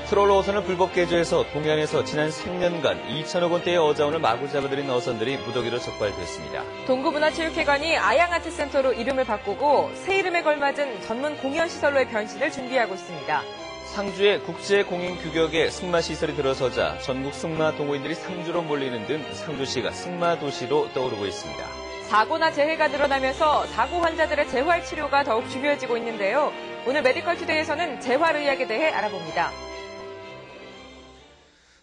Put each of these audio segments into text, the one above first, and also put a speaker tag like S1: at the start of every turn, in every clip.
S1: 트롤 어선을 불법 개조해서 동해안에서 지난 3년간 2천억 원대의 어자원을 마구 잡아들인 어선들이 무더기로 적발됐습니다.
S2: 동구문화체육회관이 아양아트센터로 이름을 바꾸고 새 이름에 걸맞은 전문 공연시설로의 변신을 준비하고 있습니다.
S1: 상주에 국제공인 규격의 승마시설이 들어서자 전국 승마 동호인들이 상주로 몰리는 등 상주시가 승마도시로 떠오르고 있습니다.
S2: 사고나 재해가 늘어나면서 사고 환자들의 재활 치료가 더욱 중요해지고 있는데요. 오늘 메디컬 투데이에서는 재활의학에 대해 알아봅니다.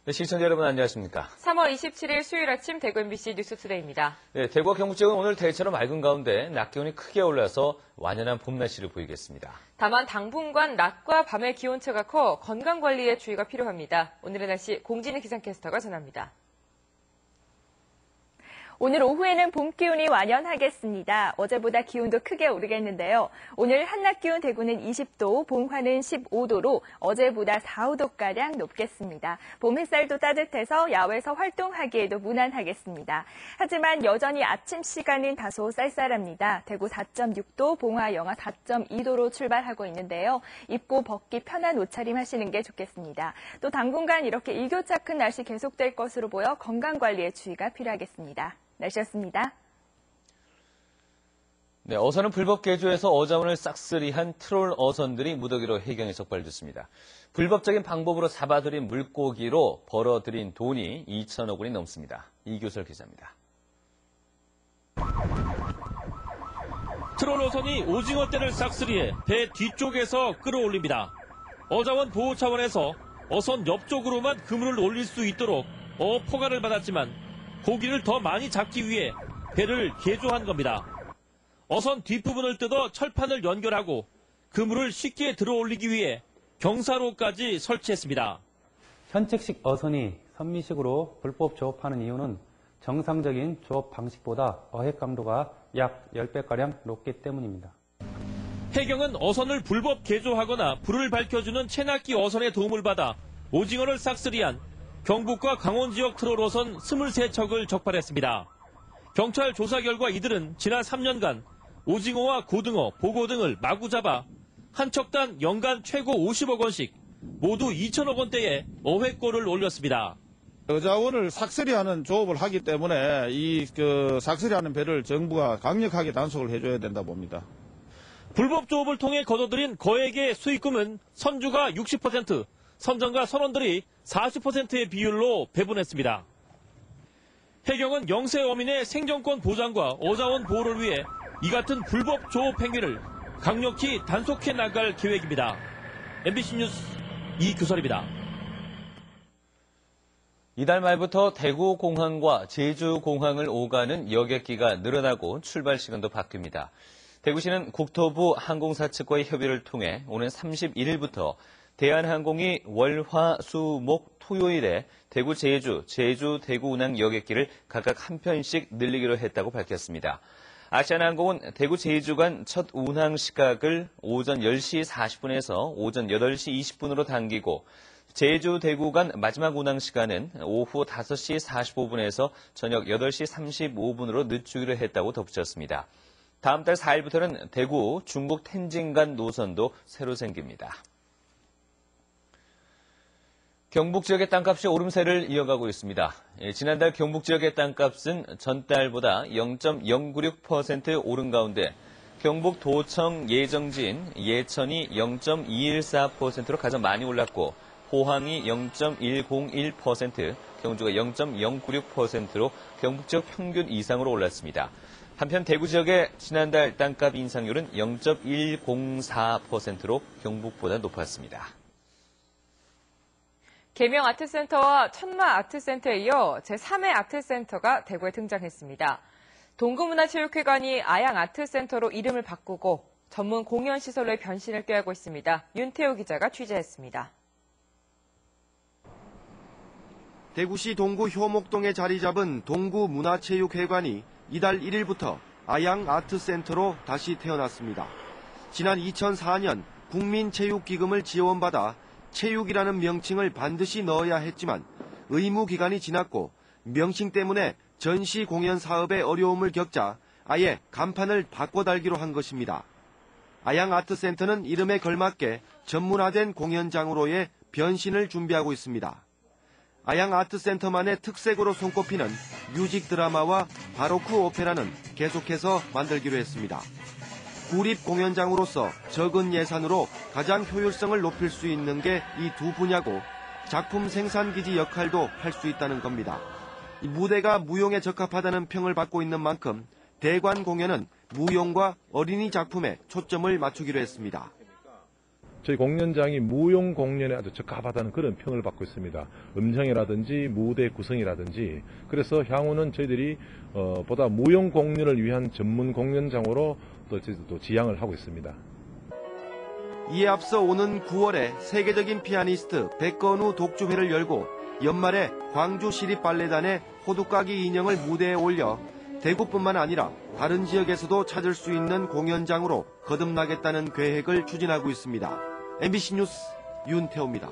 S1: 네, 시청자 여러분 안녕하십니까?
S2: 3월 27일 수요일 아침 대구 MBC 뉴스투데이입니다.
S1: 네, 대구와 경북 지역은 오늘 대체로 맑은 가운데 낮 기온이 크게 올라서 완연한 봄 날씨를 보이겠습니다.
S2: 다만 당분간 낮과 밤의 기온차가 커 건강관리에 주의가 필요합니다. 오늘의 날씨 공진희 기상캐스터가 전합니다.
S3: 오늘 오후에는 봄 기온이 완연하겠습니다. 어제보다 기온도 크게 오르겠는데요. 오늘 한낮 기온 대구는 20도, 봉화는 15도로 어제보다 4, 5도가량 높겠습니다. 봄 햇살도 따뜻해서 야외에서 활동하기에도 무난하겠습니다. 하지만 여전히 아침 시간은 다소 쌀쌀합니다. 대구 4.6도, 봉화 영하 4.2도로 출발하고 있는데요. 입고 벗기 편한 옷차림 하시는 게 좋겠습니다. 또 당분간 이렇게 일교차 큰 날씨 계속될 것으로 보여 건강관리에 주의가 필요하겠습니다. 날씨였습니다.
S1: 네, 어선은 불법 개조해서 어자원을 싹쓸이한 트롤 어선들이 무더기로 해경에 적발됐습니다. 불법적인 방법으로 잡아들인 물고기로 벌어들인 돈이 2천억 원이 넘습니다. 이교설 기자입니다.
S4: 트롤 어선이 오징어떼를 싹쓸이해 배 뒤쪽에서 끌어올립니다. 어자원 보호 차원에서 어선 옆쪽으로만 그물을 올릴 수 있도록 포가를 받았지만 고기를 더 많이 잡기 위해 배를 개조한 겁니다. 어선 뒷부분을 뜯어 철판을 연결하고 그물을 쉽게 들어올리기 위해 경사로까지 설치했습니다.
S5: 현책식 어선이 선미식으로 불법 조업하는 이유는 정상적인 조업 방식보다 어획 강도가 약 10배가량 높기 때문입니다.
S4: 해경은 어선을 불법 개조하거나 불을 밝혀주는 체납기 어선의 도움을 받아 오징어를 싹쓸이한 경북과 강원 지역 트롤 어선 23척을 적발했습니다. 경찰 조사 결과 이들은 지난 3년간 오징어와 고등어, 보고 등을 마구 잡아 한 척당 연간 최고 50억 원씩 모두 2천억 원대의 어획고를 올렸습니다.
S6: 어자원을 삭슬이하는 조업을 하기 때문에 삭슬이하는 배를 정부가 강력하게 단속을 해줘야 된다 봅니다.
S4: 불법 조업을 통해 거둬들인 거액의 수익금은 선주가 60%, 선정과 선원들이 40%의 비율로 배분했습니다. 해경은 영세 어민의 생존권 보장과 어자원 보호를 위해 이 같은 불법 조업 행위를 강력히 단속해 나갈 계획입니다. MBC 뉴스 이규설입니다.
S1: 이달 말부터 대구공항과 제주공항을 오가는 여객기가 늘어나고 출발 시간도 바뀝니다. 대구시는 국토부 항공사 측과의 협의를 통해 오는 31일부터 대한항공이 월, 화, 수, 목, 토요일에 대구, 제주, 대구 운항 여객기를 각각 한 편씩 늘리기로 했다고 밝혔습니다. 아시아나항공은 대구, 제주 간 첫 운항 시각을 오전 10시 40분에서 오전 8시 20분으로 당기고 제주, 대구 간 마지막 운항 시간은 오후 5시 45분에서 저녁 8시 35분으로 늦추기로 했다고 덧붙였습니다. 다음 달 4일부터는 대구, 중국 텐진 간 노선도 새로 생깁니다. 경북 지역의 땅값이 오름세를 이어가고 있습니다. 지난달 경북 지역의 땅값은 전달보다 0.096% 오른 가운데 경북 도청 예정지인 예천이 0.214%로 가장 많이 올랐고 포항이 0.101%, 경주가 0.096%로 경북 지역 평균 이상으로 올랐습니다. 한편 대구 지역의 지난달 땅값 인상률은 0.104%로 경북보다 높았습니다.
S2: 계명 아트센터와 천마 아트센터에 이어 제3회 아트센터가 대구에 등장했습니다. 동구문화체육회관이 아양 아트센터로 이름을 바꾸고 전문 공연시설로의 변신을 꾀하고 있습니다. 윤태호 기자가 취재했습니다.
S7: 대구시 동구 효목동에 자리 잡은 동구문화체육회관이 이달 1일부터 아양 아트센터로 다시 태어났습니다. 지난 2004년 국민체육기금을 지원받아 체육이라는 명칭을 반드시 넣어야 했지만 의무 기간이 지났고 명칭 때문에 전시 공연 사업에 어려움을 겪자 아예 간판을 바꿔 달기로 한 것입니다. 아양 아트센터는 이름에 걸맞게 전문화된 공연장으로의 변신을 준비하고 있습니다. 아양 아트센터만의 특색으로 손꼽히는 뮤직 드라마와 바로크 오페라는 계속해서 만들기로 했습니다. 구립 공연장으로서 적은 예산으로 가장 효율성을 높일 수 있는 게 이 두 분야고 작품 생산기지 역할도 할 수 있다는 겁니다. 이 무대가 무용에 적합하다는 평을 받고 있는 만큼 대관 공연은 무용과 어린이 작품에 초점을 맞추기로 했습니다.
S8: 저희 공연장이 무용 공연에 아주 적합하다는 그런 평을 받고 있습니다. 음향이라든지 무대 구성이라든지. 그래서 향후는 저희들이 보다 무용 공연을 위한 전문 공연장으로 또 지향을 하고 있습니다.
S7: 이에 앞서 오는 9월에 세계적인 피아니스트 백건우 독주회를 열고 연말에 광주 시립발레단의 호두까기 인형을 무대에 올려 대구뿐만 아니라 다른 지역에서도 찾을 수 있는 공연장으로 거듭나겠다는 계획을 추진하고 있습니다. MBC 뉴스 윤태호입니다.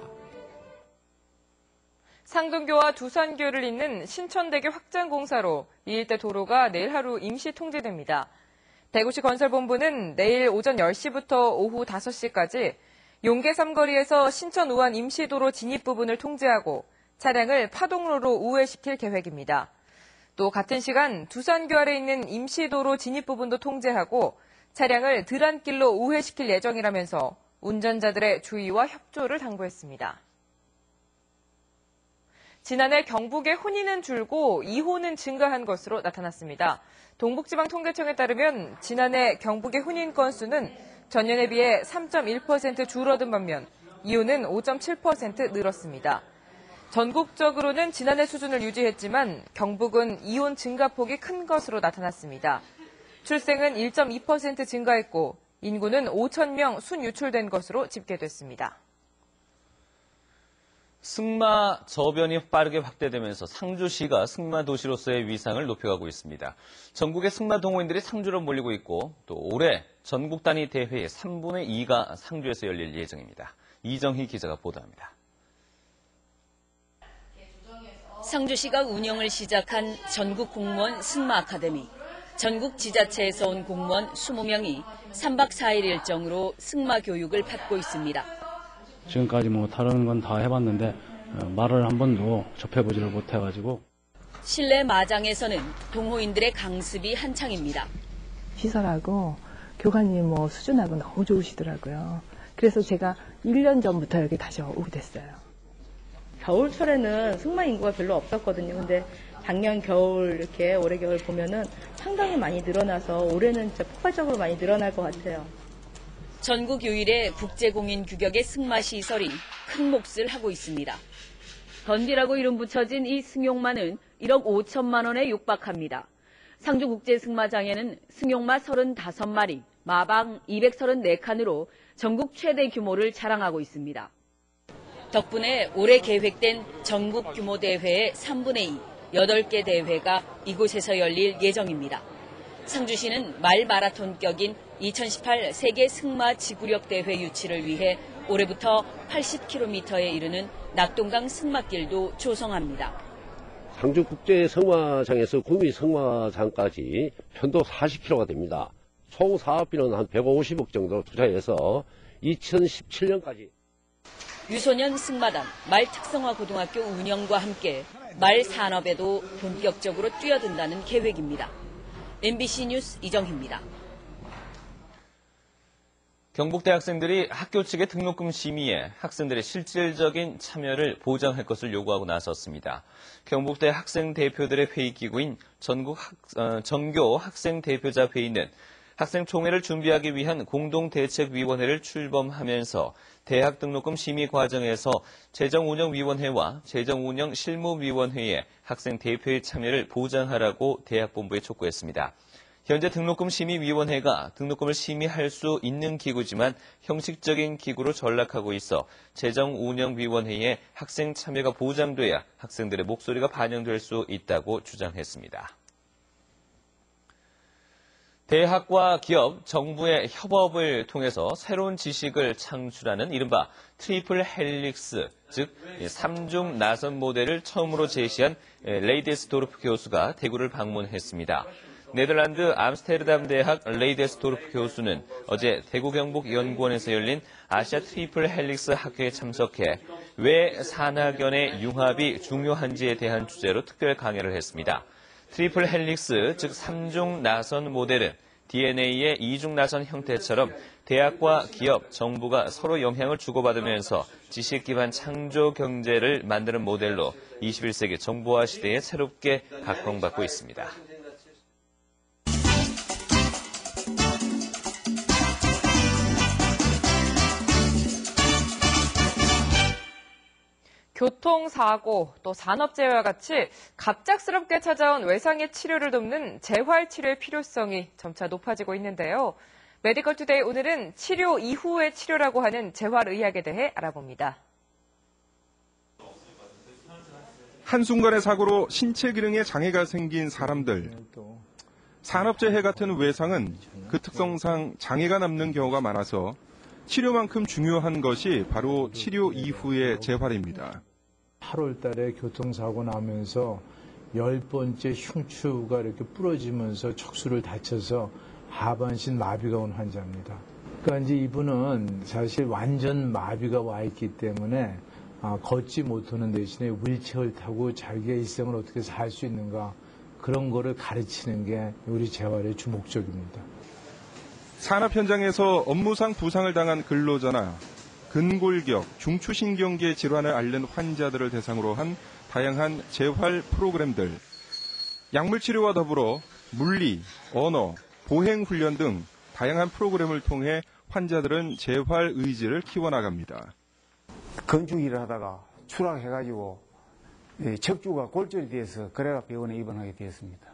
S2: 상동교와 두산교를 잇는 신천대교 확장 공사로 이 일대 도로가 내일 하루 임시 통제됩니다. 대구시 건설본부는 내일 오전 10시부터 오후 5시까지 용계 삼거리에서 신천 우한 임시도로 진입 부분을 통제하고 차량을 파동로로 우회시킬 계획입니다. 또 같은 시간 두산교 아래 있는 임시도로 진입 부분도 통제하고 차량을 들한길로 우회시킬 예정이라면서 운전자들의 주의와 협조를 당부했습니다. 지난해 경북의 혼인은 줄고 이혼은 증가한 것으로 나타났습니다. 동북지방통계청에 따르면 지난해 경북의 혼인 건수는 전년에 비해 3.1% 줄어든 반면 이혼은 5.7% 늘었습니다. 전국적으로는 지난해 수준을 유지했지만 경북은 이혼 증가폭이 큰 것으로 나타났습니다. 출생은 1.2% 증가했고 인구는 5,000명 순유출된 것으로 집계됐습니다.
S1: 승마 저변이 빠르게 확대되면서 상주시가 승마 도시로서의 위상을 높여가고 있습니다. 전국의 승마 동호인들이 상주로 몰리고 있고 또 올해 전국 단위 대회의 3분의 2가 상주에서 열릴 예정입니다. 이정희 기자가 보도합니다.
S9: 상주시가 운영을 시작한 전국 공무원 승마 아카데미. 전국 지자체에서 온 공무원 20명이 3박 4일 일정으로 승마 교육을 받고 있습니다.
S10: 지금까지 다른 건 다 해봤는데 말을 한 번도 접해보지를 못해가지고.
S9: 실내 마장에서는 동호인들의 강습이 한창입니다.
S11: 시설하고 교관님 수준하고 너무 좋으시더라고요. 그래서 제가 1년 전부터 여기 다시 오게 됐어요.
S12: 겨울철에는 승마 인구가 별로 없었거든요. 근데 작년 겨울 이렇게 올해 겨울 보면은 상당히 많이 늘어나서 올해는 진짜 폭발적으로 많이 늘어날 것 같아요.
S9: 전국 유일의 국제공인 규격의 승마 시설이 큰 몫을 하고 있습니다. 던디라고 이름 붙여진 이 승용마는 1억 5천만 원에 육박합니다. 상주국제승마장에는 승용마 35마리, 마방 234칸으로 전국 최대 규모를 자랑하고 있습니다. 덕분에 올해 계획된 전국 규모 대회의 3분의 2, 8개 대회가 이곳에서 열릴 예정입니다. 상주시는 말 마라톤격인 2018 세계 승마 지구력 대회 유치를 위해 올해부터 80km에 이르는 낙동강 승마길도 조성합니다.
S13: 상주국제승마장에서 구미승마장까지 편도 40km가 됩니다. 총 사업비는 한 150억 정도 투자해서 2017년까지.
S9: 유소년 승마단, 말 특성화 고등학교 운영과 함께 말 산업에도 본격적으로 뛰어든다는 계획입니다. MBC 뉴스 이정희입니다.
S1: 경북대 학생들이 학교 측의 등록금 심의에 학생들의 실질적인 참여를 보장할 것을 요구하고 나섰습니다. 경북대 학생 대표들의 회의 기구인 전교 학생 대표자 회의는 학생총회를 준비하기 위한 공동대책위원회를 출범하면서 대학 등록금 심의 과정에서 재정운영위원회와 재정운영실무위원회에 학생 대표의 참여를 보장하라고 대학본부에 촉구했습니다. 현재 등록금 심의위원회가 등록금을 심의할 수 있는 기구지만 형식적인 기구로 전락하고 있어 재정운영위원회에 학생 참여가 보장돼야 학생들의 목소리가 반영될 수 있다고 주장했습니다. 대학과 기업, 정부의 협업을 통해서 새로운 지식을 창출하는 이른바 트리플 헬릭스, 즉 3중 나선 모델을 처음으로 제시한 레이데스도르프 교수가 대구를 방문했습니다. 네덜란드 암스테르담 대학 레이데스도르프 교수는 어제 대구경북연구원에서 열린 아시아 트리플 헬릭스 학회에 참석해 왜 산학연의 융합이 중요한지에 대한 주제로 특별 강연을 했습니다. 트리플 헬릭스, 즉 3중 나선 모델은 DNA의 2중 나선 형태처럼 대학과 기업, 정부가 서로 영향을 주고받으면서 지식 기반 창조 경제를 만드는 모델로 21세기 정보화 시대에 새롭게 각광받고 있습니다.
S2: 교통사고, 또 산업재해와 같이 갑작스럽게 찾아온 외상의 치료를 돕는 재활치료의 필요성이 점차 높아지고 있는데요. 메디컬 투데이 오늘은 치료 이후의 치료라고 하는 재활의학에 대해 알아봅니다.
S14: 한순간의 사고로 신체 기능에 장애가 생긴 사람들. 산업재해 같은 외상은 그 특성상 장애가 남는 경우가 많아서 치료만큼 중요한 것이 바로 치료 이후의 재활입니다.
S15: 8월 달에 교통사고 나면서 10번째 흉추가 이렇게 부러지면서 척수를 다쳐서 하반신 마비가 온 환자입니다. 그러니까 이제 이분은 사실 완전 마비가 와 있기 때문에 걷지 못하는 대신에 휠체어를 타고 자기의 일생을 어떻게 살 수 있는가 그런 거를 가르치는 게 우리 재활의 주목적입니다.
S14: 산업 현장에서 업무상 부상을 당한 근로자나 근골격, 중추신경계 질환을 앓는 환자들을 대상으로 한 다양한 재활 프로그램들, 약물 치료와 더불어 물리, 언어, 보행 훈련 등 다양한 프로그램을 통해 환자들은 재활 의지를 키워나갑니다.
S16: 건축 일을 하다가 추락해가지고 척추가 골절이 돼서 그래가 병원에 입원하게 되었습니다.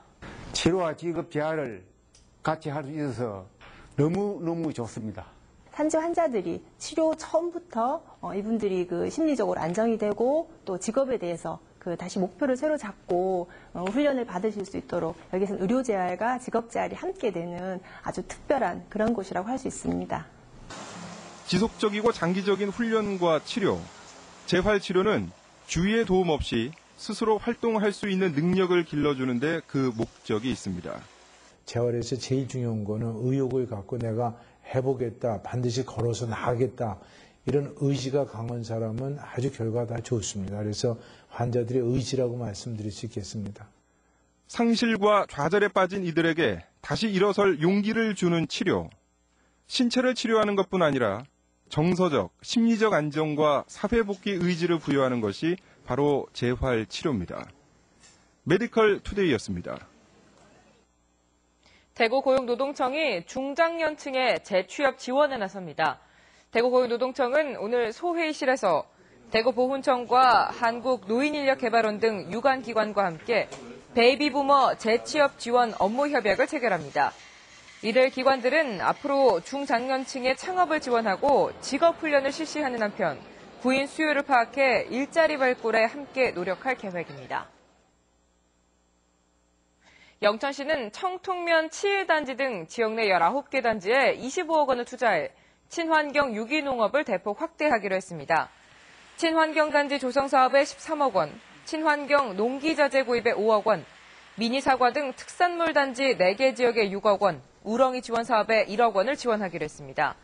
S16: 치료와 직업 재활을 같이 할 수 있어서 너무너무 좋습니다.
S17: 산지 환자들이 치료 처음부터 이분들이 그 심리적으로 안정이 되고 또 직업에 대해서 다시 목표를 새로 잡고 훈련을 받으실 수 있도록 여기서는 의료재활과 직업재활이 함께 되는 아주 특별한 그런 곳이라고 할 수 있습니다.
S14: 지속적이고 장기적인 훈련과 치료, 재활치료는 주위의 도움 없이 스스로 활동할 수 있는 능력을 길러주는 데 그 목적이 있습니다.
S15: 재활에서 제일 중요한 거는 의욕을 갖고 내가 해보겠다, 반드시 걸어서 나가겠다 이런 의지가 강한 사람은 아주 결과가 다 좋습니다. 그래서 환자들의 의지라고 말씀드릴 수 있겠습니다.
S14: 상실과 좌절에 빠진 이들에게 다시 일어설 용기를 주는 치료. 신체를 치료하는 것뿐 아니라 정서적, 심리적 안정과 사회복귀 의지를 부여하는 것이 바로 재활치료입니다. 메디컬 투데이였습니다.
S2: 대구고용노동청이 중장년층의 재취업 지원에 나섭니다. 대구고용노동청은 오늘 소회의실에서 대구보훈청과 한국노인인력개발원 등 유관기관과 함께 베이비부머 재취업 지원 업무 협약을 체결합니다. 이들 기관들은 앞으로 중장년층의 창업을 지원하고 직업훈련을 실시하는 한편 구인 수요를 파악해 일자리 발굴에 함께 노력할 계획입니다. 영천시는 청통면 7단지 등 지역 내 19개 단지에 25억 원을 투자해 친환경 유기농업을 대폭 확대하기로 했습니다. 친환경 단지 조성 사업에 13억 원, 친환경 농기자재 구입에 5억 원, 미니사과 등 특산물 단지 4개 지역에 6억 원, 우렁이 지원 사업에 1억 원을 지원하기로 했습니다.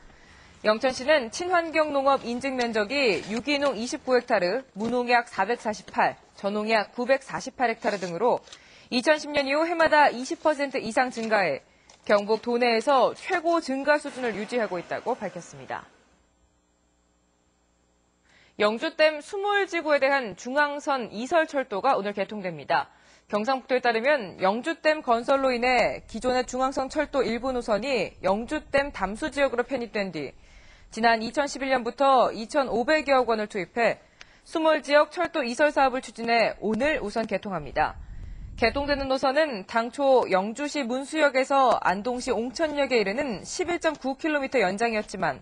S2: 영천시는 친환경 농업 인증 면적이 유기농 29헥타르, 무농약 448, 저농약 948헥타르 등으로 2010년 이후 해마다 20% 이상 증가해 경북 도내에서 최고 증가 수준을 유지하고 있다고 밝혔습니다. 영주댐 수몰지구에 대한 중앙선 이설철도가 오늘 개통됩니다. 경상북도에 따르면 영주댐 건설로 인해 기존의 중앙선 철도 일부 노선이 영주댐 담수지역으로 편입된 뒤 지난 2011년부터 2,500여억 원을 투입해 수몰지역 철도 이설 사업을 추진해 오늘 우선 개통합니다. 개통되는 노선은 당초 영주시 문수역에서 안동시 옹천역에 이르는 11.9km 연장이었지만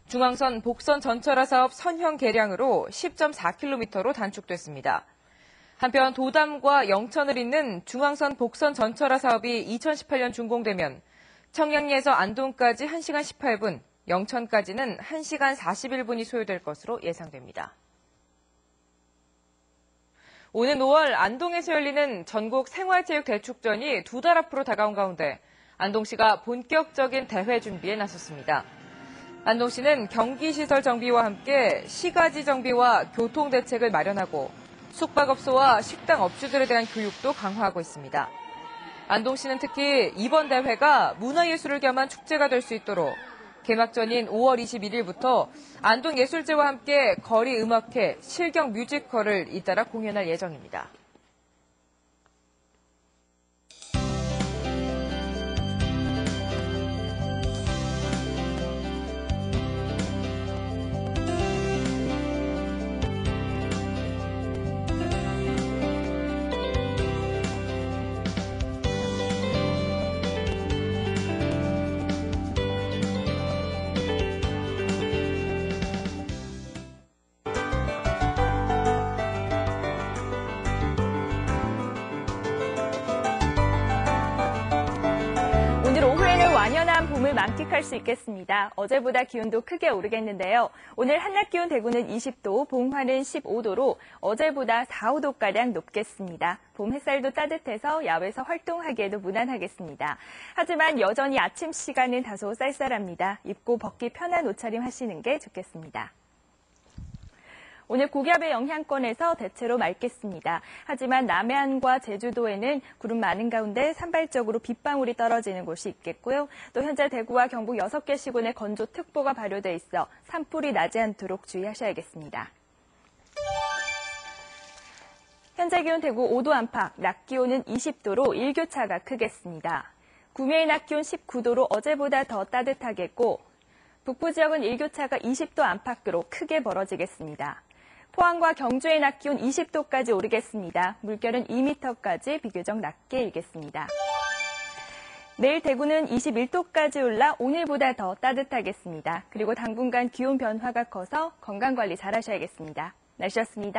S2: 중앙선 복선 전철화 사업 선형 개량으로 10.4km로 단축됐습니다. 한편 도담과 영천을 잇는 중앙선 복선 전철화 사업이 2018년 준공되면 청량리에서 안동까지 1시간 18분, 영천까지는 1시간 41분이 소요될 것으로 예상됩니다. 오는 5월 안동에서 열리는 전국 생활체육대축전이 2달 앞으로 다가온 가운데 안동시가 본격적인 대회 준비에 나섰습니다. 안동시는 경기시설 정비와 함께 시가지 정비와 교통대책을 마련하고 숙박업소와 식당 업주들에 대한 교육도 강화하고 있습니다. 안동시는 특히 이번 대회가 문화예술을 겸한 축제가 될 수 있도록 개막전인 5월 21일부터 안동예술제와 함께 거리음악회, 실경 뮤지컬을 잇따라 공연할 예정입니다.
S3: 오늘 오후에는 완연한 봄을 만끽할 수 있겠습니다. 어제보다 기온도 크게 오르겠는데요. 오늘 한낮 기온 대구는 20도, 봉화는 15도로 어제보다 4, 5도가량 높겠습니다. 봄 햇살도 따뜻해서 야외에서 활동하기에도 무난하겠습니다. 하지만 여전히 아침 시간은 다소 쌀쌀합니다. 입고 벗기 편한 옷차림 하시는 게 좋겠습니다. 오늘 고기압의 영향권에서 대체로 맑겠습니다. 하지만 남해안과 제주도에는 구름 많은 가운데 산발적으로 빗방울이 떨어지는 곳이 있겠고요. 또 현재 대구와 경북 6개 시군에 건조특보가 발효돼 있어 산불이 나지 않도록 주의하셔야겠습니다. 현재 기온 대구 5도 안팎, 낮 기온은 20도로 일교차가 크겠습니다. 구미의 낮 기온 19도로 어제보다 더 따뜻하겠고 북부 지역은 일교차가 20도 안팎으로 크게 벌어지겠습니다. 포항과 경주의 낮 기온 20도까지 오르겠습니다. 물결은 2m까지 비교적 낮게 일겠습니다. 내일 대구는 21도까지 올라 오늘보다 더 따뜻하겠습니다. 그리고 당분간 기온 변화가 커서 건강관리 잘 하셔야겠습니다. 날씨였습니다.